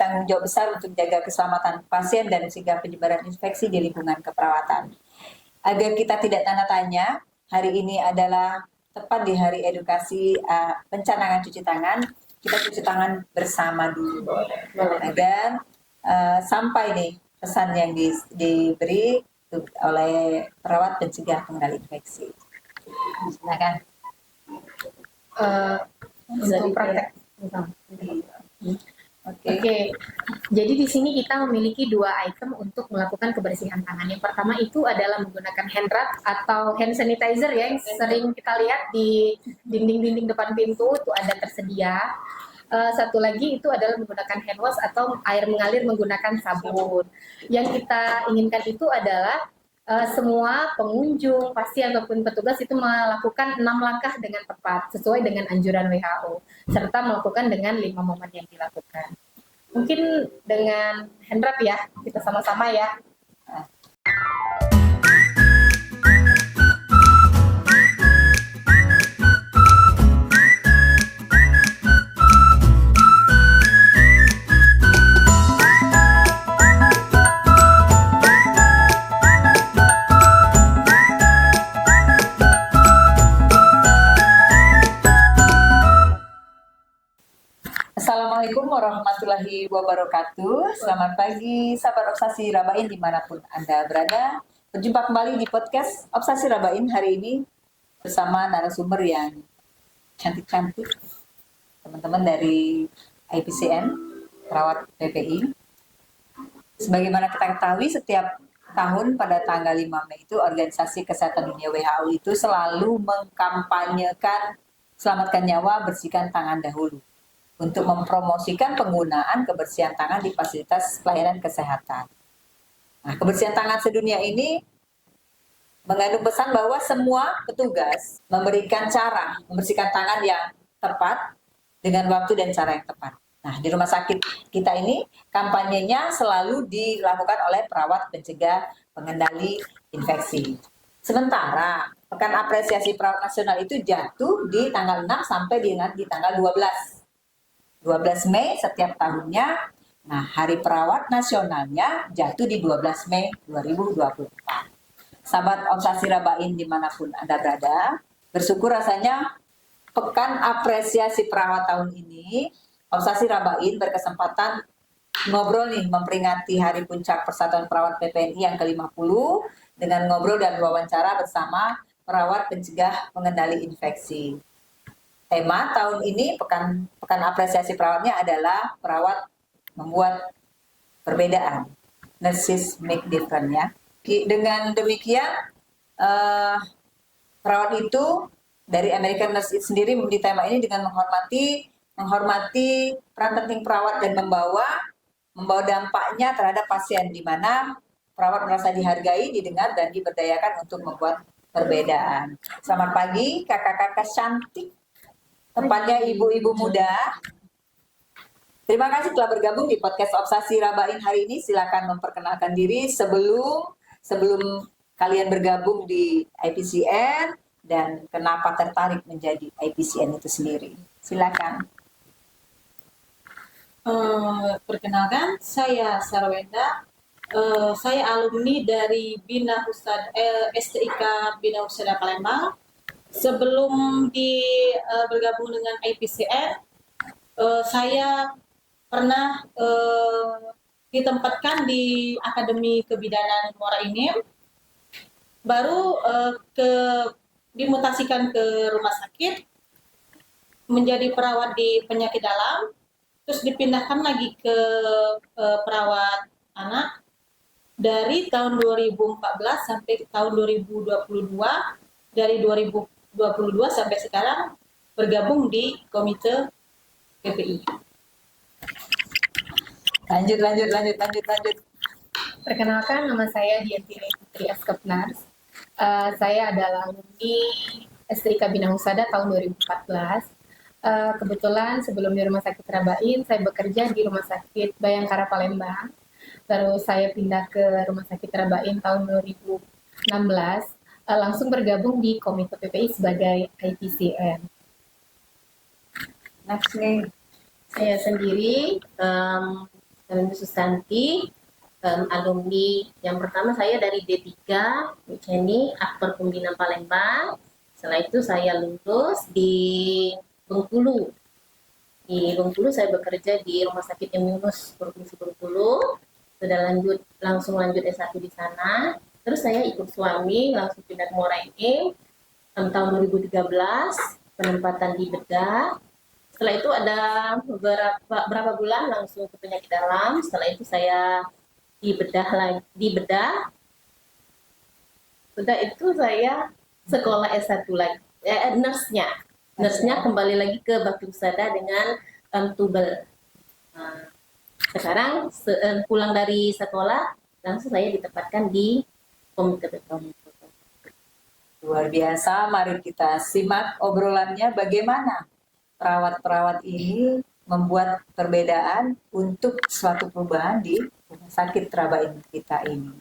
bertanggung jawab besar untuk menjaga keselamatan pasien dan mencegah penyebaran infeksi di lingkungan keperawatan. Agar kita tidak tanda tanya, hari ini adalah tepat di hari edukasi pencanangan cuci tangan. Kita cuci tangan bersama dulu, agar sampai nih pesan yang diberi oleh perawat pencegah pengendali infeksi. Silakan. Untuk praktek. Oke. Jadi di sini kita memiliki 2 item untuk melakukan kebersihan tangan. Yang pertama itu adalah menggunakan hand rub atau hand sanitizer ya, yang sering kita lihat di dinding-dinding depan pintu itu ada tersedia. Satu lagi itu adalah menggunakan hand wash atau air mengalir menggunakan sabun. Yang kita inginkan itu adalah semua pengunjung, pasien ataupun petugas itu melakukan 6 langkah dengan tepat sesuai dengan anjuran WHO, serta melakukan dengan 5 momen yang dilakukan. Mungkin dengan hand rub ya, kita sama-sama ya. Assalamualaikum warahmatullahi wabarakatuh. Selamat pagi sahabat Obsasi Rabain dimanapun Anda berada. Berjumpa kembali di podcast Obsasi Rabain hari ini bersama narasumber yang cantik-cantik, teman-teman dari IPCN, perawat PPI. Sebagaimana kita ketahui, setiap tahun pada tanggal 5 Mei itu Organisasi Kesehatan Dunia WHO itu selalu mengkampanyekan selamatkan nyawa, bersihkan tangan dahulu, untuk mempromosikan penggunaan kebersihan tangan di fasilitas pelayanan kesehatan. Nah, kebersihan tangan sedunia ini mengandung pesan bahwa semua petugas memberikan cara membersihkan tangan yang tepat dengan waktu dan cara yang tepat. Nah, di rumah sakit kita ini kampanyenya selalu dilakukan oleh perawat pencegah pengendali infeksi. Sementara Pekan Apresiasi Perawat Nasional itu jatuh di tanggal 6 sampai di tanggal 12 Mei setiap tahunnya. Nah, Hari Perawat Nasionalnya jatuh di 12 Mei 2024. Sahabat Obsasi Rabain dimanapun Anda berada, bersyukur rasanya Pekan Apresiasi Perawat tahun ini, Obsasi Rabain berkesempatan ngobrol nih, memperingati Hari Puncak Persatuan Perawat PPNI yang ke-50 dengan ngobrol dan wawancara bersama perawat pencegah pengendali infeksi. Tema tahun ini pekan apresiasi perawatnya adalah perawat membuat perbedaan, nurses make difference ya. Dengan demikian perawat itu dari American Nurse sendiri memberi tema ini dengan menghormati peran penting perawat dan membawa dampaknya terhadap pasien, di mana perawat merasa dihargai, didengar dan diberdayakan untuk membuat perbedaan. Selamat pagi kakak-kakak cantik, tepatnya ibu-ibu muda. Terima kasih telah bergabung di podcast Obsasi Rabain hari ini. Silakan memperkenalkan diri sebelum kalian bergabung di IPCN dan kenapa tertarik menjadi IPCN itu sendiri. Silakan. Perkenalkan, saya Sarwenda. Saya alumni dari STIK Bina Husada Palembang. Sebelum bergabung dengan IPCN, saya pernah ditempatkan di Akademi Kebidanan Muara Enim, baru dimutasikan ke rumah sakit menjadi perawat di penyakit dalam, terus dipindahkan lagi ke perawat anak dari tahun 2014 sampai tahun 2022. Dari 2022 sampai sekarang bergabung di Komite PPI. Lanjut. Perkenalkan, nama saya Diantini Putri Eskepnars. Saya adalah alumni STIK Bina Husada tahun 2014. Kebetulan sebelum di Rumah Sakit Rabain, saya bekerja di Rumah Sakit Bayangkara Palembang. Terus saya pindah ke Rumah Sakit Rabain tahun 2016. Langsung bergabung di Komite PPI sebagai IPCN. Next nih. Saya sendiri Nama Susanti, alumni yang pertama saya dari D3, Teknik Akper Pembinaan Palembang. Setelah itu saya lulus di Bengkulu. Di Bengkulu saya bekerja di Rumah Sakit M. Yunus, Provinsi Bengkulu. Sudah langsung lanjut S1 di sana. Terus saya ikut suami langsung pindah ke Muara Enim tahun 2013, penempatan di Bedah. Setelah itu ada beberapa bulan langsung ke penyakit dalam. Setelah itu saya di Bedah. Sudah itu saya sekolah S1 lagi, nurse-nya kembali lagi ke Batu Sada dengan tubel. Nah, sekarang pulang dari sekolah langsung saya ditempatkan di Komite Beton. Luar biasa, mari kita simak obrolannya bagaimana perawat-perawat ini membuat perbedaan untuk suatu perubahan di rumah sakit Rabain kita ini.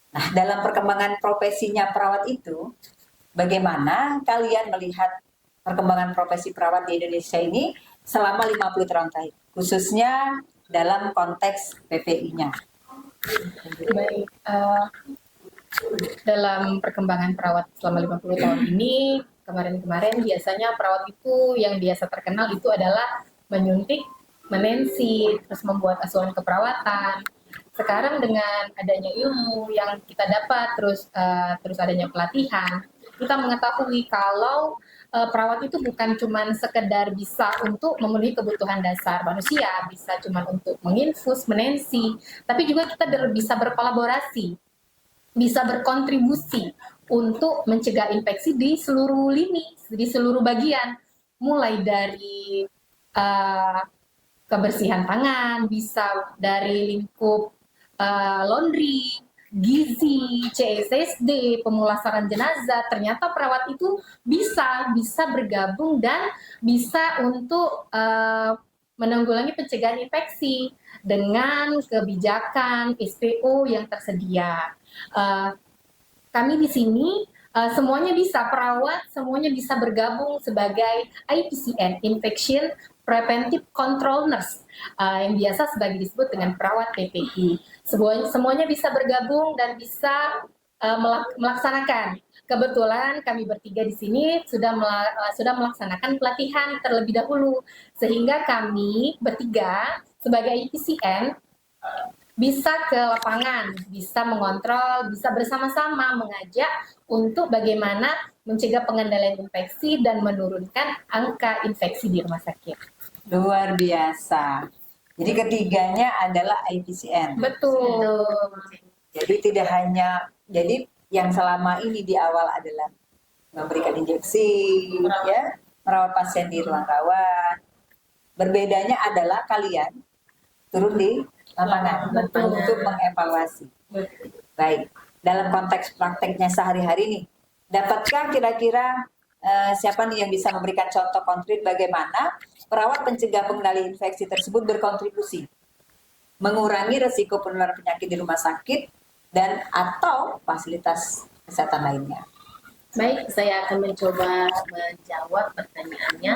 Nah, dalam perkembangan profesinya perawat itu, bagaimana kalian melihat perkembangan profesi perawat di Indonesia ini selama 50 tahun terakhir, khususnya dalam konteks PPI-nya? Baik, dalam perkembangan perawat selama 50 tahun ini, kemarin-kemarin biasanya perawat itu yang biasa terkenal itu adalah menyuntik, menensi, terus membuat asuhan keperawatan. Sekarang dengan adanya ilmu yang kita dapat, terus adanya pelatihan, kita mengetahui kalau perawat itu bukan cuma sekedar bisa untuk memenuhi kebutuhan dasar manusia, bisa cuma untuk menginfus, menensi, tapi juga kita bisa berkolaborasi, bisa berkontribusi untuk mencegah infeksi di seluruh lini, di seluruh bagian, mulai dari kebersihan tangan, bisa dari lingkup laundry, gizi, CSSD, pemulasaran jenazah. Ternyata perawat itu bisa bergabung dan bisa untuk menanggulangi pencegahan infeksi dengan kebijakan SPO yang tersedia. Kami di sini semuanya bisa, perawat semuanya bisa bergabung sebagai IPCN, Infection Preventive Control Nurse, yang biasa sebagai disebut dengan perawat PPI. Semuanya bisa bergabung dan bisa melaksanakan. Kebetulan kami bertiga di sini sudah melaksanakan pelatihan terlebih dahulu, sehingga kami bertiga sebagai IPCN bisa ke lapangan, bisa mengontrol, bisa bersama-sama mengajak untuk bagaimana mencegah pengendalian infeksi dan menurunkan angka infeksi di rumah sakit. Luar biasa. Jadi ketiganya adalah IPCN. Betul. Jadi tidak hanya, jadi yang selama ini di awal adalah memberikan injeksi, ya, merawat pasien di ruang rawat. Berbedanya adalah kalian turun di lapangan untuk mengevaluasi. Baik, dalam konteks prakteknya sehari-hari nih, dapatkah kira-kira siapa nih yang bisa memberikan contoh konkret bagaimana perawat pencegah pengendali infeksi tersebut berkontribusi mengurangi resiko penularan penyakit di rumah sakit dan atau fasilitas kesehatan lainnya? Baik, saya akan mencoba menjawab pertanyaannya.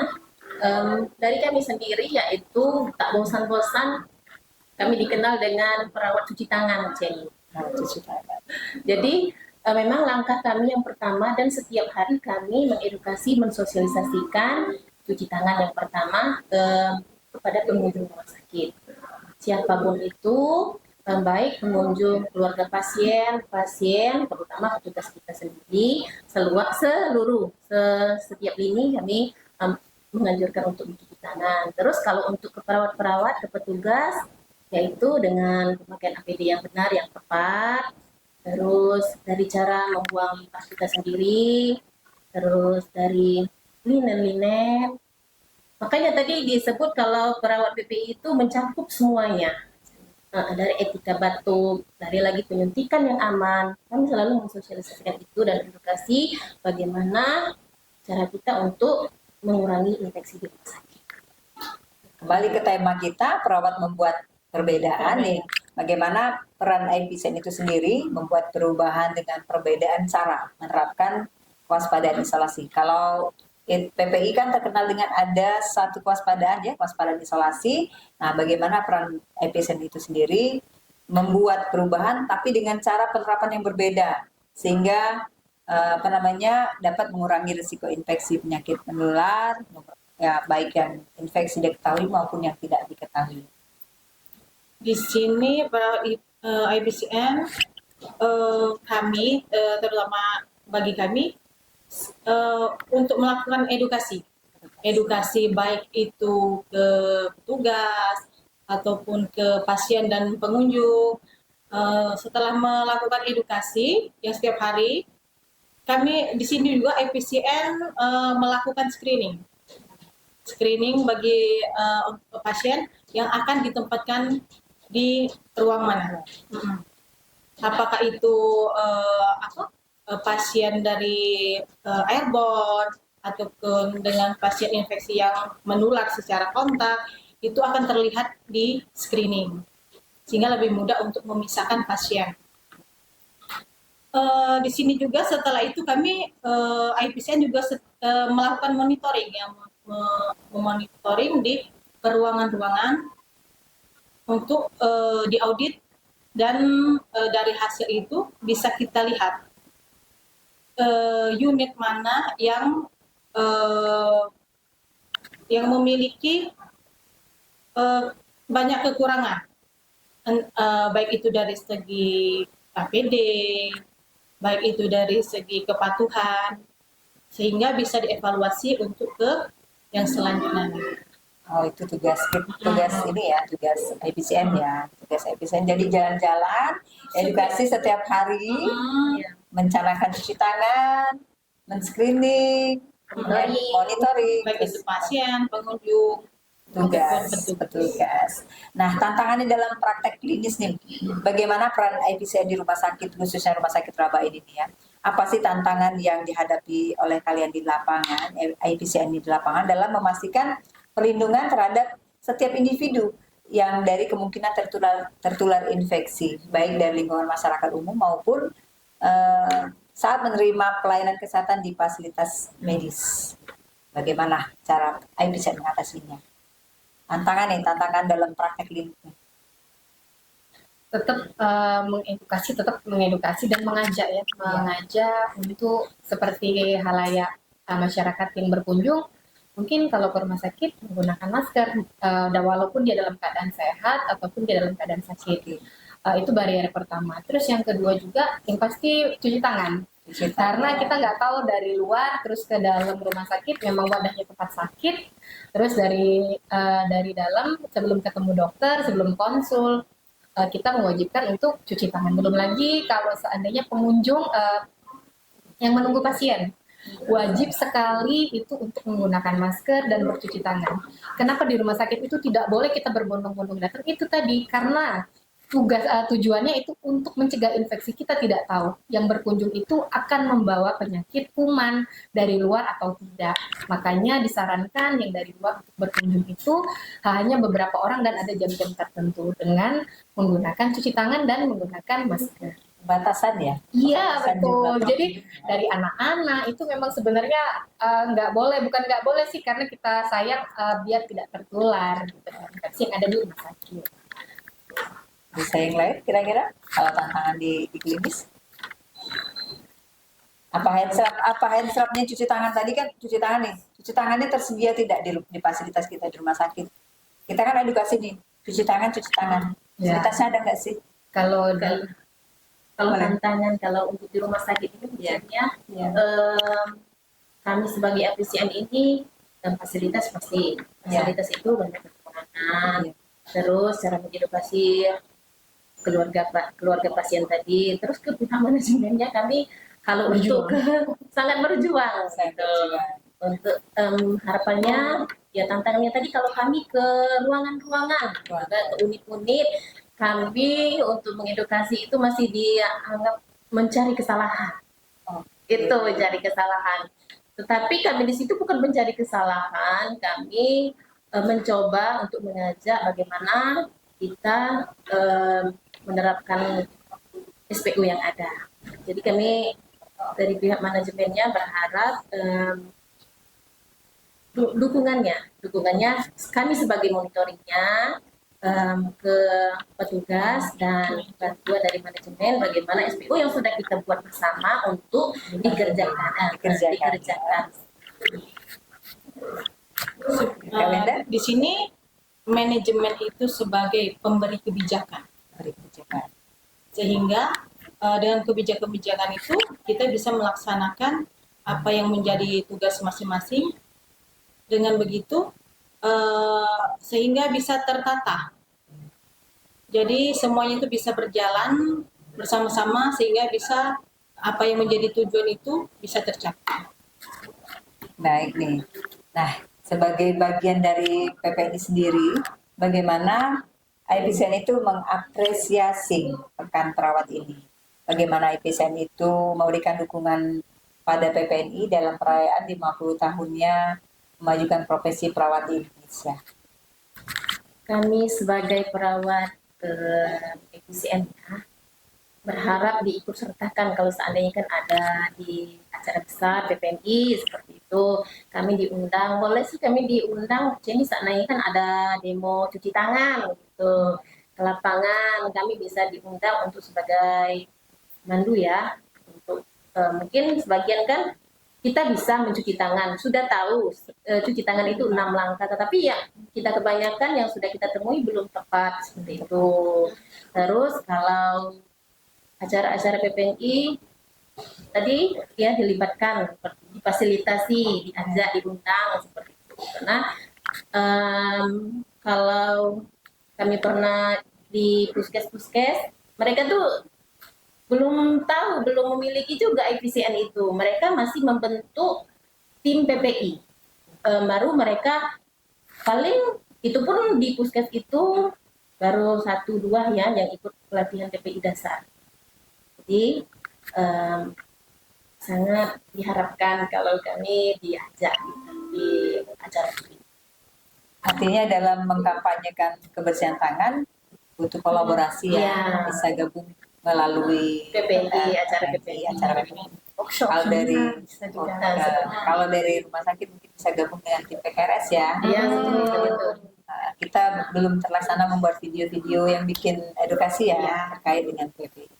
Dari kami sendiri, yaitu tak bosan-bosan kami dikenal dengan perawat cuci tangan, Jenny. Jadi memang langkah kami yang pertama dan setiap hari kami mengedukasi, mensosialisasikan cuci tangan yang pertama kepada pengunjung rumah sakit. Siapapun itu, baik pengunjung, keluarga pasien, terutama petugas kita sendiri, setiap lini kami menganjurkan untuk mencuci tangan. Terus kalau untuk ke perawat-perawat, ke petugas, yaitu dengan pemakaian APD yang benar, yang tepat, terus dari cara membuang limbah kita sendiri, terus dari linen. Makanya tadi disebut kalau perawat PPI itu mencakup semuanya. Dari etika batuk, dari lagi penyuntikan yang aman, kami selalu mensosialisasikan itu dan edukasi bagaimana cara kita untuk mengurangi infeksi di rumah sakit. Kembali ke tema kita, perawat membuat perbedaan nih. Bagaimana peran IPCN itu sendiri membuat perubahan dengan perbedaan cara menerapkan kewaspadaan isolasi. Kalau PPI kan terkenal dengan ada satu kewaspadaan ya, kewaspadaan isolasi. Nah, bagaimana peran IPSN itu sendiri membuat perubahan tapi dengan cara penerapan yang berbeda sehingga dapat mengurangi risiko infeksi penyakit menular ya, baik yang infeksi diketahui maupun yang tidak diketahui. Di sini IPCN kami terutama bagi kami untuk melakukan edukasi baik itu ke petugas ataupun ke pasien dan pengunjung. Setelah melakukan edukasi yang setiap hari, kami di sini juga IPCN melakukan screening bagi pasien yang akan ditempatkan di ruang mana. Apakah itu pasien dari airborne ataupun dengan pasien infeksi yang menular secara kontak, itu akan terlihat di screening sehingga lebih mudah untuk memisahkan pasien. Di sini juga setelah itu kami IPCN juga melakukan monitoring memonitoring di ruangan-ruangan untuk diaudit, dan dari hasil itu bisa kita lihat unit mana yang memiliki banyak kekurangan, baik itu dari segi APD, baik itu dari segi kepatuhan, sehingga bisa dievaluasi untuk ke yang selanjutnya. Oh, itu tugas ini ya, tugas IPCN ya, tugas IPCN. Jadi jalan-jalan, edukasi setiap hari, mencanangkan cuci tangan, men-screening, monitoring, baik itu pasien, pengunjung, petugas. Nah, tantangannya dalam praktek klinis nih, bagaimana peran IPCN di rumah sakit, khususnya rumah sakit Rabain ini ya? Apa sih tantangan yang dihadapi oleh kalian di lapangan, IPCN di lapangan dalam memastikan perlindungan terhadap setiap individu yang dari kemungkinan tertular infeksi, baik dari lingkungan masyarakat umum maupun saat menerima pelayanan kesehatan di fasilitas medis. Bagaimana cara IPCN mengatasinya? Tantangan dalam praktek klinik. Tetap mengedukasi dan mengajak ya, mengajak untuk seperti halayak masyarakat yang berkunjung. Mungkin kalau ke rumah sakit menggunakan masker, walaupun dia dalam keadaan sehat ataupun dia dalam keadaan sakit. Itu barrier pertama. Terus yang kedua juga yang pasti cuci tangan. Karena kita nggak tahu dari luar terus ke dalam rumah sakit memang wadahnya tempat sakit. Terus dari dalam sebelum ketemu dokter, sebelum konsul, kita mewajibkan untuk cuci tangan. Belum lagi kalau seandainya pengunjung yang menunggu pasien, wajib sekali itu untuk menggunakan masker dan bercuci tangan. Kenapa di rumah sakit itu tidak boleh kita berbondong-bondong datang? Itu tadi karena tujuannya itu untuk mencegah infeksi. Kita tidak tahu yang berkunjung itu akan membawa penyakit kuman dari luar atau tidak. Makanya disarankan yang dari luar untuk berkunjung itu hanya beberapa orang dan ada jam-jam tertentu dengan menggunakan cuci tangan dan menggunakan masker. Batasan ya? Iya, betul. Jadi dari anak-anak itu memang sebenarnya bukan nggak boleh sih, karena kita sayang biar tidak tertular gitu, infeksi yang ada di rumah sakit. Bisa yang lain kira-kira kalau tantangan di klinis? Apa hand scrubnya cuci tangan tadi kan cuci tangan nih. Cuci tangannya tersedia tidak di fasilitas kita di rumah sakit? Kita kan edukasi nih, cuci tangan. Fasilitasnya ada nggak sih? Kalau tantangan kalau untuk di rumah sakit ini biasanya kami sebagai APCN ini dan fasilitas itu banyak kekurangan. Terus cara mengedukasi keluarga pasien tadi, terus ke pihak manajemennya kami kalau sangat berjuang. Untuk harapannya ya tantangannya tadi kalau kami ke ruangan-ruangan, ke unit-unit, kami untuk mengedukasi itu masih dianggap mencari kesalahan. Itu mencari kesalahan. Tetapi kami di situ bukan mencari kesalahan, kami mencoba untuk mengajak bagaimana kita menerapkan SPU yang ada. Jadi kami dari pihak manajemennya berharap dukungannya kami sebagai monitoringnya ke petugas dan bantuan dari manajemen bagaimana SPO yang sudah kita buat bersama untuk dikerjakan. Di sini manajemen itu sebagai pemberi kebijakan. Sehingga dengan kebijakan-kebijakan itu kita bisa melaksanakan apa yang menjadi tugas masing-masing. Dengan begitu sehingga bisa tertata. Jadi semuanya itu bisa berjalan bersama-sama sehingga bisa apa yang menjadi tujuan itu bisa tercapai. Baik nih. Nah, sebagai bagian dari PPNI sendiri, bagaimana IPCN itu mengapresiasi pekan perawat ini? Bagaimana IPCN itu memberikan dukungan pada PPNI dalam perayaan 50 tahunnya memajukan profesi perawat di Indonesia? Kami sebagai perawat IPCN berharap diikut sertakan kalau seandainya kan ada di acara besar PPNI seperti itu, kami diundang, boleh sih kami diundang. Jadi seandainya kan ada demo cuci tangan gitu ke lapangan, kami bisa diundang untuk sebagai mandu ya, untuk mungkin sebagian kan kita bisa mencuci tangan, sudah tahu cuci tangan itu 6 langkah, tetapi ya kita kebanyakan yang sudah kita temui belum tepat seperti itu. Terus kalau acara-acara PPNI tadi ya dilibatkan, difasilitasi, diajak, diundang seperti itu. Karena kalau kami pernah di puskes-puskes, mereka tuh belum tahu, belum memiliki juga IPCN itu. Mereka masih membentuk tim PPI. Baru mereka paling itu pun di puskes itu baru 1-2 ya yang ikut pelatihan PPI dasar. Jadi sangat diharapkan kalau kami diajak di acara ini. Artinya dalam mengkampanyekan kebersihan tangan butuh kolaborasi ya, bisa gabung melalui PPI, acara PPI. Kalau dari rumah sakit mungkin bisa gabung dengan tim PKRS ya. Iya, betul. Kita belum terlaksana membuat video-video yang bikin edukasi ya terkait dengan PPI.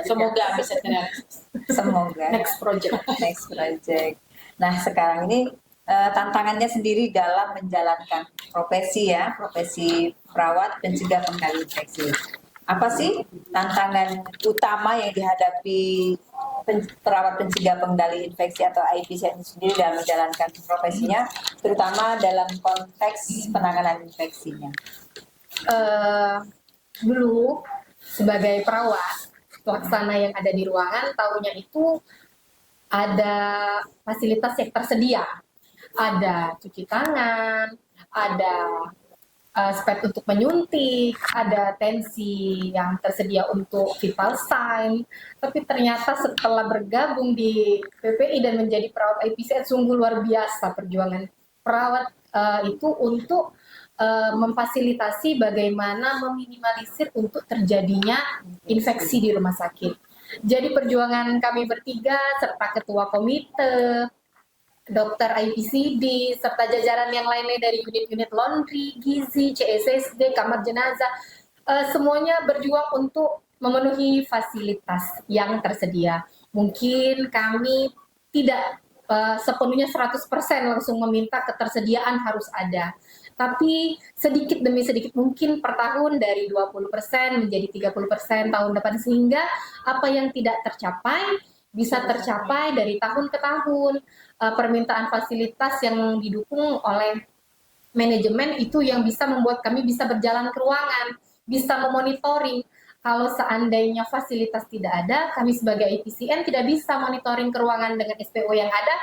Semoga bisa terrealisasi. Semoga. Next project. Nah, sekarang ini tantangannya sendiri dalam menjalankan profesi perawat pencegah pengendali infeksi. Apa sih tantangan utama yang dihadapi perawat pencegah pengendali infeksi atau IPCN sendiri dalam menjalankan profesinya, terutama dalam konteks penanganan infeksinya? Dulu sebagai perawat pelaksana yang ada di ruangan, tahunya itu ada fasilitas yang tersedia, ada cuci tangan, ada spek untuk menyuntik, ada tensi yang tersedia untuk vital sign. Tapi ternyata setelah bergabung di PPI dan menjadi perawat IPCN, sungguh luar biasa perjuangan perawat itu untuk memfasilitasi bagaimana meminimalisir untuk terjadinya infeksi di rumah sakit. Jadi perjuangan kami bertiga serta ketua komite, dokter IPCD, serta jajaran yang lainnya dari unit-unit laundry, gizi, CSSD, kamar jenazah, semuanya berjuang untuk memenuhi fasilitas yang tersedia. Mungkin kami tidak sepenuhnya 100% langsung meminta ketersediaan harus ada. Tapi sedikit demi sedikit mungkin per tahun dari 20% menjadi 30% tahun depan, sehingga apa yang tidak tercapai bisa tercapai dari tahun ke tahun. Permintaan fasilitas yang didukung oleh manajemen itu yang bisa membuat kami bisa berjalan ke ruangan, bisa memonitoring. Kalau seandainya fasilitas tidak ada, kami sebagai IPCN tidak bisa monitoring ke ruangan dengan SPO yang ada.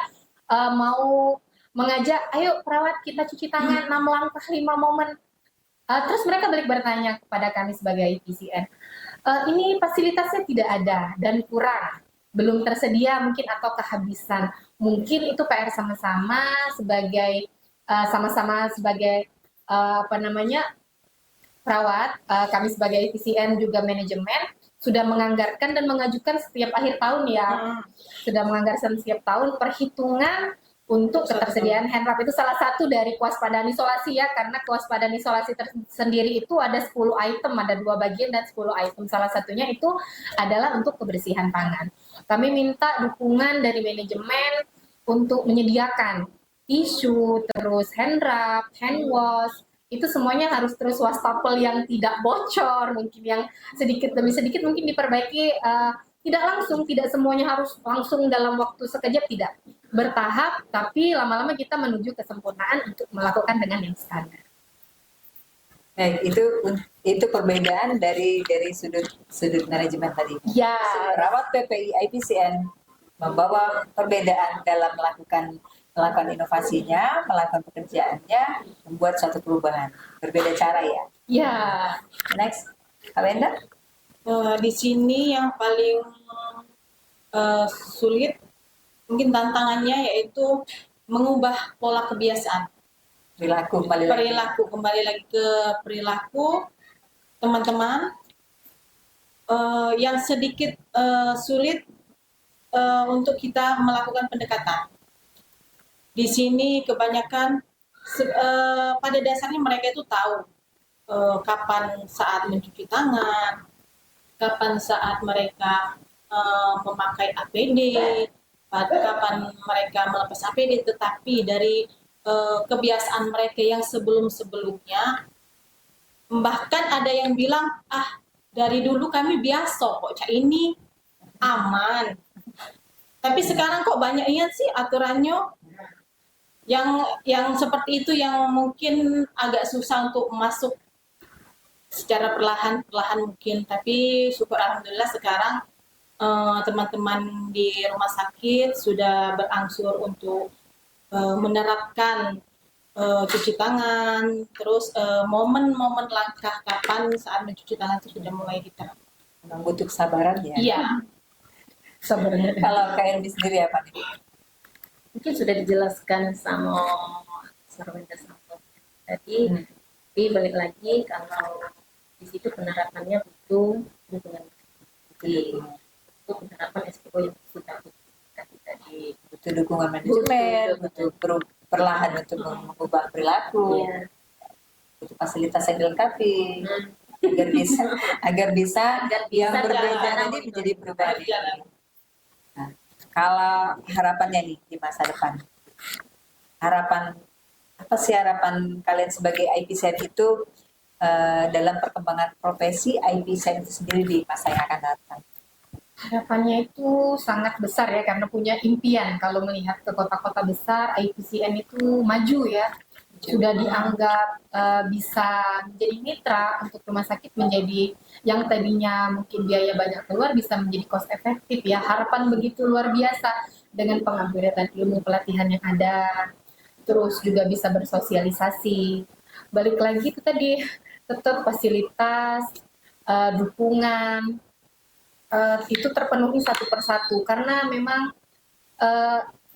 Mau mengajak, ayo perawat kita cuci tangan 6 langkah 5 momen. Terus mereka balik bertanya kepada kami sebagai IPCN, ini fasilitasnya tidak ada dan kurang, belum tersedia mungkin atau kehabisan. Mungkin itu PR sama-sama sebagai perawat, kami sebagai IPCN juga manajemen sudah menganggarkan dan mengajukan setiap akhir tahun ya, sudah menganggarkan setiap tahun perhitungan untuk ketersediaan handwrap. Itu salah satu dari kewaspadaan isolasi ya, karena kewaspadaan isolasi sendiri itu ada 10 item, ada 2 bagian dan 10 item. Salah satunya itu adalah untuk kebersihan tangan. Kami minta dukungan dari manajemen untuk menyediakan tisu, terus handwrap, hand wash, itu semuanya harus terus wastafel yang tidak bocor, mungkin yang sedikit demi sedikit mungkin diperbaiki, tidak langsung, tidak semuanya harus langsung dalam waktu sekejap, tidak, bertahap, tapi lama-lama kita menuju kesempurnaan untuk melakukan dengan yang standar. Baik, itu perbedaan dari sudut manajemen tadi. Ya, Perawat PPI IPCN membawa perbedaan dalam melakukan inovasinya, melakukan pekerjaannya, membuat suatu perubahan. Berbeda cara ya. ya. Next, Kak Wenda? Di sini yang paling sulit mungkin tantangannya yaitu mengubah pola kebiasaan. Perilaku Kembali lagi ke perilaku teman-teman yang sedikit sulit untuk kita melakukan pendekatan. Di sini kebanyakan pada dasarnya mereka itu tahu kapan saat mencuci tangan, kapan saat mereka memakai APD, kapan mereka melepas APD, tetapi dari kebiasaan mereka yang sebelum-sebelumnya, bahkan ada yang bilang, dari dulu kami biasa kok, Cak, ini aman. Tapi sekarang kok banyaknya sih aturannya yang seperti itu, yang mungkin agak susah untuk masuk secara perlahan mungkin. Tapi syukur alhamdulillah sekarang teman-teman di rumah sakit sudah berangsur untuk menerapkan cuci tangan, terus momen-momen langkah kapan saat mencuci tangan itu sudah mulai diterapkan. memang butuh kesabaran ya. Iya. Sebenarnya. Kalau Kak Elvi sendiri apa nih? Mungkin sudah dijelaskan sama Sarwenda Sampo tadi. Tapi balik lagi, kalau di situ penerapannya butuh dukungan untuk penerapan SPO yang sudah tadi. Butuh dukungan manajemen, butuh perlahan untuk mengubah perilaku, butuh fasilitas yang dilengkapi agar bisa yang berbeda tadi menjadi perubahan. Nah, kalau harapannya nih di masa depan, apa sih harapan kalian sebagai IPCN itu dalam perkembangan profesi IPCN itu sendiri di masa yang akan datang? Harapannya itu sangat besar ya, karena punya impian kalau melihat ke kota-kota besar, IPCN itu maju ya. Sudah dianggap bisa menjadi mitra untuk rumah sakit, menjadi yang tadinya mungkin biaya banyak keluar bisa menjadi cost efektif ya. Harapan begitu luar biasa dengan pengupgradean ilmu pelatihan yang ada, terus juga bisa bersosialisasi. Balik lagi itu tadi, tetap fasilitas, dukungan, itu terpenuhi satu persatu, karena memang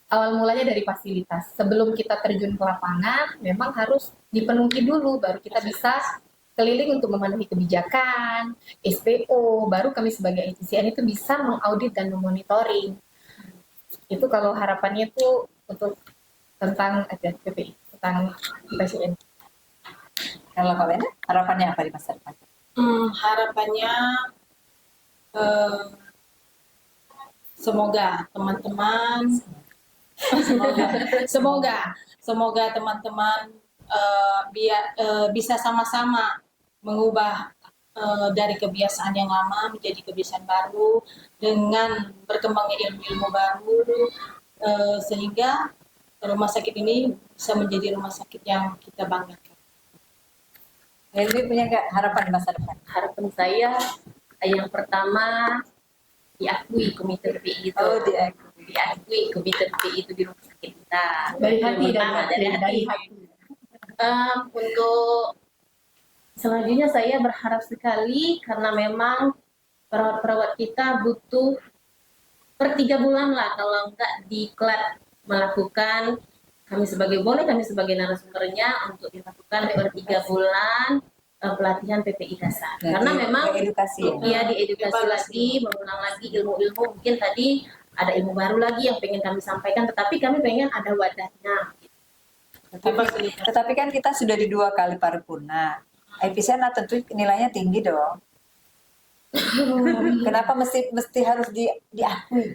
awal mulanya dari fasilitas. Sebelum kita terjun ke lapangan, memang harus dipenuhi dulu, baru kita bisa keliling untuk memenuhi kebijakan, SPO, baru kami sebagai IPCN itu bisa mengaudit dan memonitoring. Itu kalau harapannya itu untuk tentang PPI, tentang IPCN. Kalau Kak Wenda, harapannya apa di masa depan? Harapannya semoga teman-teman semoga teman-teman bisa sama-sama mengubah dari kebiasaan yang lama menjadi kebiasaan baru dengan berkembangnya ilmu-ilmu baru, sehingga rumah sakit ini bisa menjadi rumah sakit yang kita banggakan. Elvi punya nggak harapan di masa depan? Harapan saya yang pertama diakui komite PPI itu. Diakui komite PPI itu di rumah sakit kita. Dari hati, dari hati. Untuk selanjutnya saya berharap sekali, karena memang perawat-perawat kita butuh per 3 bulan lah, kalau enggak diklat melakukan, kami sebagai narasumbernya untuk dilakukan per 3 bulan pelatihan PPI dasar. Nah, karena memang diedukasi diedukasi lagi, mengulang lagi ilmu-ilmu, mungkin tadi ada ilmu baru lagi yang pengen kami sampaikan, tetapi kami pengen ada wadahnya. Tetapi kan kita sudah di 2 kali paripurna. IPCN tentu nilainya tinggi dong. Kenapa mesti harus diakui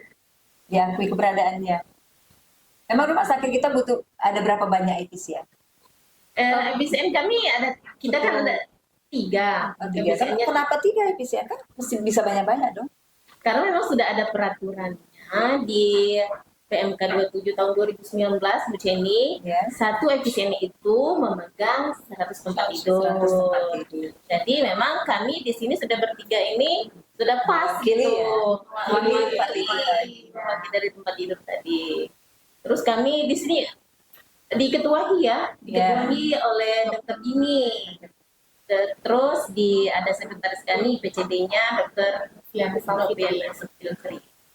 keberadaannya? Emang rumah sakit kita butuh ada berapa banyak IPCN? IPCN kami kita kan ada 3. Oh, 3. Kenapa 3 IPCN? Kan mesti bisa banyak-banyak dong. Karena memang sudah ada peraturannya di PMK 27 tahun 2019, Bu Jenny. Ya. Satu IPCN itu memegang 100 tempat tidur. 100 tempat tidur. Jadi memang kami di sini sudah bertiga ini sudah pas Mewakili gitu. ya? Mewakili tempat tidur tadi. Mewakili dari tempat tidur tadi. Terus kami di sini diketuai oleh Dr. Dini. Terus ada sekretaris kami PCD-nya Dr. Fian Silvri.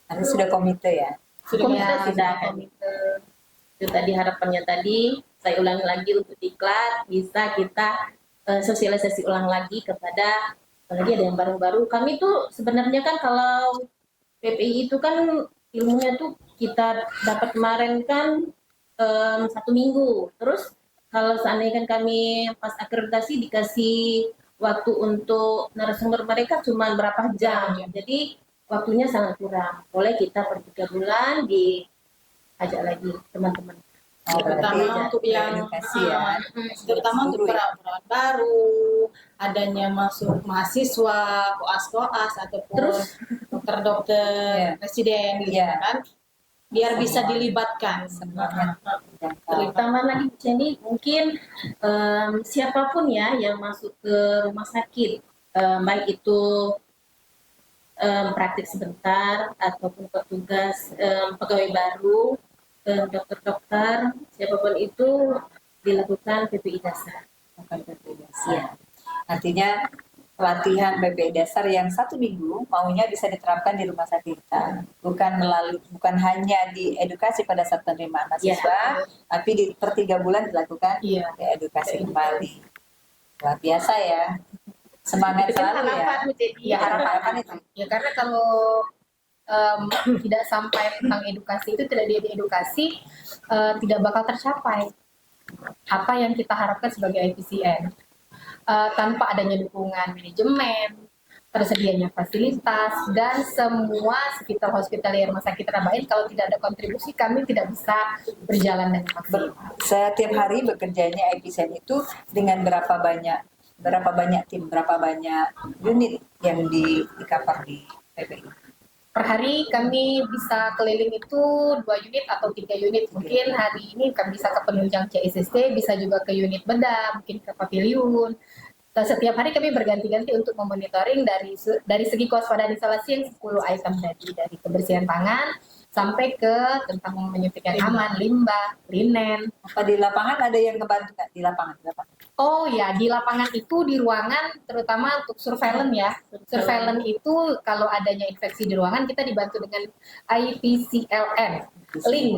Nanti sudah komite ya? Sudah komite. Itu tadi harapannya tadi, saya ulangi lagi untuk diklat, bisa kita sosialisasi ulang lagi kepada, apalagi ada yang baru-baru. Kami tuh sebenarnya kan kalau PPI itu kan ilmunya tuh kita dapat kemarin kan 1 minggu. Terus kalau seandainya kan kami pas akreditasi dikasih waktu untuk narasumber mereka cuma berapa jam. Jadi waktunya sangat kurang. Boleh kita per 3 bulan diajak lagi teman-teman. Terutama untuk yang edukasi ya. terutama untuk perawat baru, adanya masuk mahasiswa, koas ataupun Terus dokter-dokter residen gitu kan, biar bisa dilibatkan. Semuanya terjangkau. terutama lagi Jenny, mungkin siapapun ya yang masuk ke rumah sakit, baik itu praktik sebentar ataupun petugas pegawai baru, dokter-dokter, siapapun itu dilakukan PPI dasar. Bukan PPI dasar. Artinya pelatihan PPI dasar yang 1 minggu maunya bisa diterapkan di rumah sakit kita, bukan hanya di edukasi pada saat penerimaan mahasiswa, tapi per 3 bulan dilakukan edukasi kembali. Luar biasa ya, semangat selalu ya. Harapan itu. Ya karena kalau tidak sampai tentang edukasi itu tidak diedukasi, tidak bakal tercapai apa yang kita harapkan sebagai IPCN. Tanpa adanya dukungan manajemen, tersedianya fasilitas, dan semua sekitar hospitalier rumah sakit Rabain, kalau tidak ada kontribusi kami tidak bisa berjalan dengan maksimal. Setiap hari bekerjanya IPCN itu dengan berapa banyak tim, berapa banyak unit yang di cover di PPI? Per hari kami bisa keliling itu 2 unit atau 3 unit. Mungkin hari ini kami bisa ke penunjang CSST, bisa juga ke unit bedah, mungkin ke pavilion. Setiap hari kami berganti-ganti untuk memonitoring dari segi kewaspadaan instalasi yang 10 item tadi, dari kebersihan tangan sampai ke tentang menyuntikkan aman, limbah, linen. Apa di lapangan ada yang ngebantu nggak di lapangan? Oh ya, di lapangan itu di ruangan terutama untuk surveillance ya. Surveillance itu kalau adanya infeksi di ruangan kita dibantu dengan IPCLN.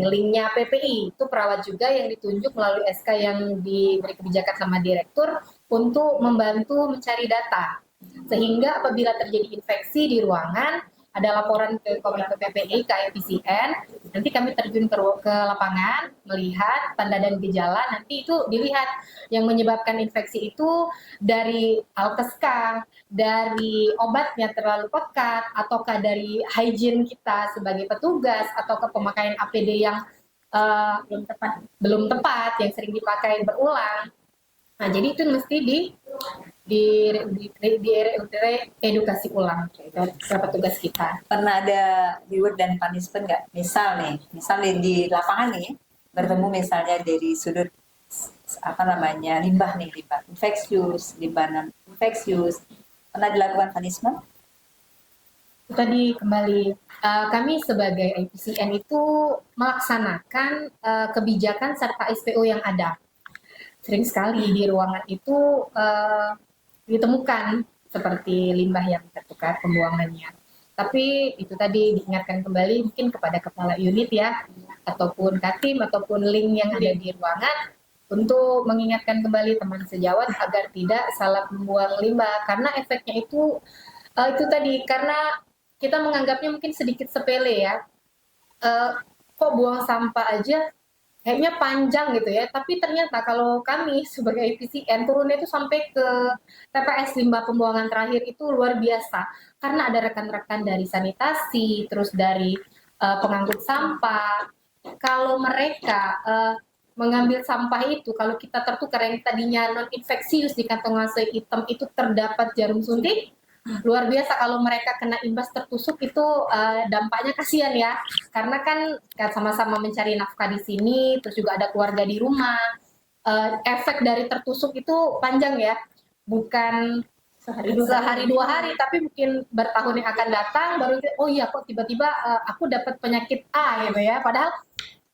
Linknya PPI itu perawat juga yang ditunjuk melalui SK yang diberi kebijakan sama direktur untuk membantu mencari data. Sehingga apabila terjadi infeksi di ruangan, ada laporan ke Komite PPI, ke IPCN, nanti kami terjun ke lapangan, melihat tanda dan gejala, nanti itu dilihat yang menyebabkan infeksi itu dari alkeskah, dari obatnya terlalu pekat, ataukah dari hygiene kita sebagai petugas, atau ke pemakaian APD yang belum tepat, yang sering dipakai berulang. Nah, jadi itu mesti di edukasi ulang ke petugas kita. Pernah ada reward dan punishment nggak? Misal nih di lapangan nih bertemu misalnya dari sudut limbah infeksius, pernah dilakukan punishment? Tadi kembali kami sebagai IPCN itu melaksanakan kebijakan serta SPO yang ada. Sering sekali di ruangan itu ditemukan seperti limbah yang tertukar pembuangannya. Tapi itu tadi diingatkan kembali mungkin kepada kepala unit ya, ataupun Katim, ataupun link yang ada di ruangan untuk mengingatkan kembali teman sejawat agar tidak salah membuang limbah. Karena efeknya itu tadi, karena kita menganggapnya mungkin sedikit sepele ya. kok buang sampah aja kayaknya panjang gitu ya. Tapi ternyata kalau kami sebagai IPCN turunnya itu sampai ke TPS limbah pembuangan terakhir itu luar biasa. Karena ada rekan-rekan dari sanitasi, terus dari pengangkut sampah. Kalau mereka mengambil sampah itu, kalau kita tertukar yang tadinya non-infeksius di kantong AC hitam itu terdapat jarum suntik, luar biasa. Kalau mereka kena imbas tertusuk itu dampaknya kasihan ya, karena kan sama-sama mencari nafkah di sini, terus juga ada keluarga di rumah. Efek dari tertusuk itu panjang ya, bukan sehari 2 hari, tapi mungkin bertahun yang akan datang baru oh iya kok tiba-tiba aku dapat penyakit A gitu ya, padahal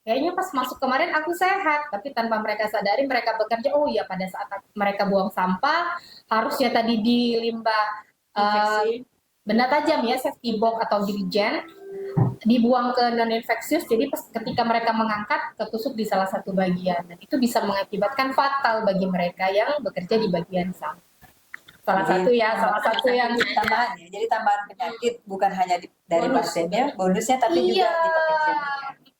kayaknya pas masuk kemarin aku sehat, tapi tanpa mereka sadari mereka bekerja, oh iya pada saat mereka buang sampah, harusnya tadi di limbah benda tajam ya, safety box atau dirigen, dibuang ke non-infeksius, jadi ketika mereka mengangkat, ketusuk di salah satu bagian, dan itu bisa mengakibatkan fatal bagi mereka yang bekerja di bagian sampah. Salah satu yang tambahan ya. Jadi tambahan penyakit bukan hanya dari pasiennya, bonusnya, tapi juga di pekerjaannya.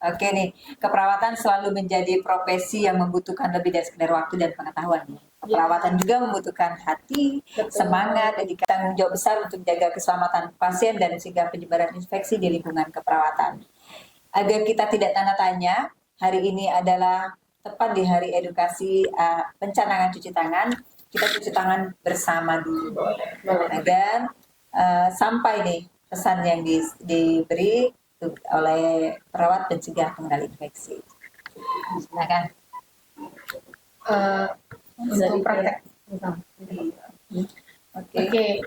Oke nih, keperawatan selalu menjadi profesi yang membutuhkan lebih dari sekedar waktu dan pengetahuan. Keperawatan juga membutuhkan hati, semangat, dan tanggung jawab besar untuk menjaga keselamatan pasien dan mencegah penyebaran infeksi di lingkungan keperawatan. Agar kita tidak tanda tanya, hari ini adalah tepat di hari edukasi pencanangan cuci tangan. Kita cuci tangan bersama dulu. Dan sampai nih pesan yang diberi oleh perawat pencegah pengendali infeksi. Silakan. Untuk praktek. Oke.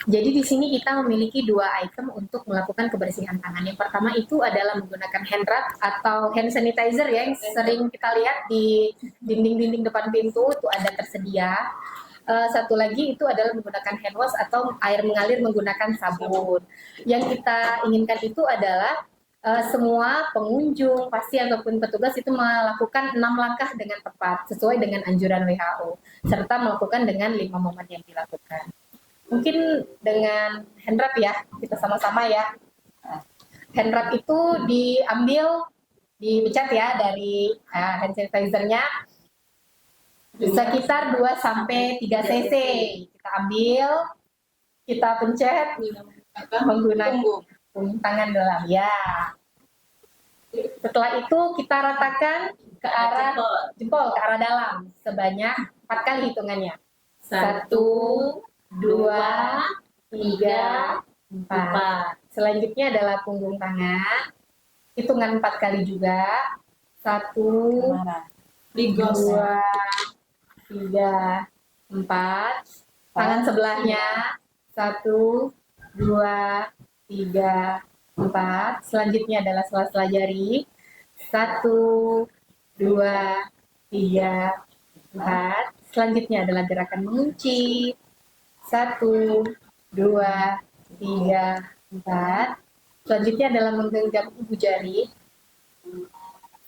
Jadi di sini kita memiliki 2 item untuk melakukan kebersihan tangan. Yang pertama itu adalah menggunakan hand rub atau hand sanitizer ya, yang sering kita lihat di dinding-dinding depan pintu itu ada tersedia. Satu lagi itu adalah menggunakan hand wash atau air mengalir menggunakan sabun. Yang kita inginkan itu adalah semua pengunjung, pasien ataupun petugas itu melakukan 6 langkah dengan tepat sesuai dengan anjuran WHO, serta melakukan dengan 5 momen yang dilakukan. Mungkin dengan hand rub ya, kita sama-sama ya. Hand rub itu dipecat ya dari hand sanitizer-nya, sekitar 2-3 cc. Kita ambil, kita pencet menggunakan punggung tangan dalam ya. Setelah itu kita ratakan ke arah jempol, ke arah dalam sebanyak 4 kali hitungannya. 1, 2, 3, 4. Selanjutnya adalah punggung tangan. Hitungan 4 kali juga. 1, 2, 3, 4. Tangan sebelahnya. 1, 2, 3, 4. Selanjutnya adalah sela-sela jari. 1, 2, 3, 4. Selanjutnya adalah gerakan mengunci. 1, 2, 3, 4. Selanjutnya adalah menggenggam ibu jari.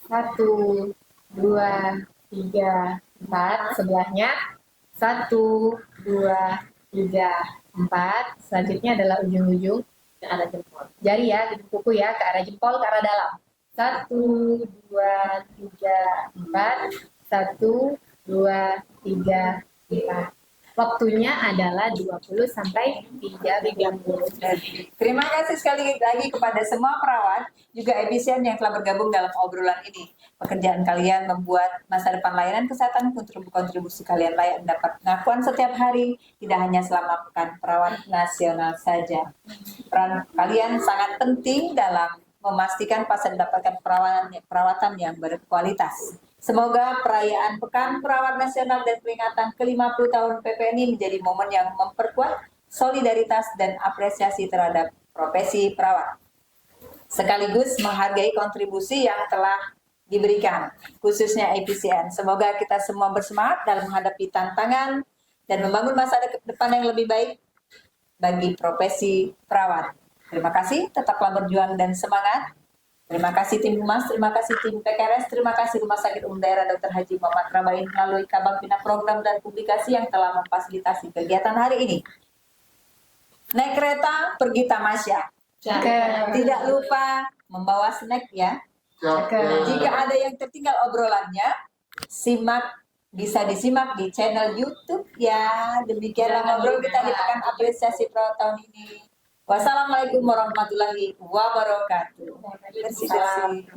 1, 2, 3, 4. Sebelahnya. 1, 2, 3, 4. Selanjutnya adalah ujung-ujung ke arah jempol. Jari ya, ujung kuku ya, ke arah jempol, ke arah dalam. 1, 2, 3, 4. 1, 2, 3, 4. Waktunya adalah 20 sampai 30 menit. Terima kasih sekali lagi kepada semua perawat, juga EPCN yang telah bergabung dalam obrolan ini. Pekerjaan kalian membuat masa depan layanan kesehatan, kontribusi kalian layak mendapat pengakuan setiap hari, tidak hanya selama Pekan Perawat Nasional saja. Peran kalian sangat penting dalam memastikan pasien mendapatkan perawatan yang berkualitas. Semoga perayaan Pekan Perawat Nasional dan peringatan ke-50 tahun PPNI menjadi momen yang memperkuat solidaritas dan apresiasi terhadap profesi perawat, sekaligus menghargai kontribusi yang telah diberikan, khususnya EPCN. Semoga kita semua bersemangat dalam menghadapi tantangan dan membangun masa depan yang lebih baik bagi profesi perawat. Terima kasih, tetaplah berjuang dan semangat. Terima kasih tim Humas, terima kasih tim PKRS, terima kasih Rumah Sakit Umum Daerah Dr. Haji Muhammad Rabain melalui Kabang Bina Program dan Publikasi yang telah memfasilitasi kegiatan hari ini. Naik kereta, pergi tamasya. Tidak lupa membawa snack ya. Cakep. Jika ada yang tertinggal obrolannya, bisa disimak di channel YouTube ya. Demikianlah ngobrol kita di Pekan Apresiasi Perawat tahun ini. Wassalamualaikum warahmatullahi wabarakatuh. Bersih-bersih.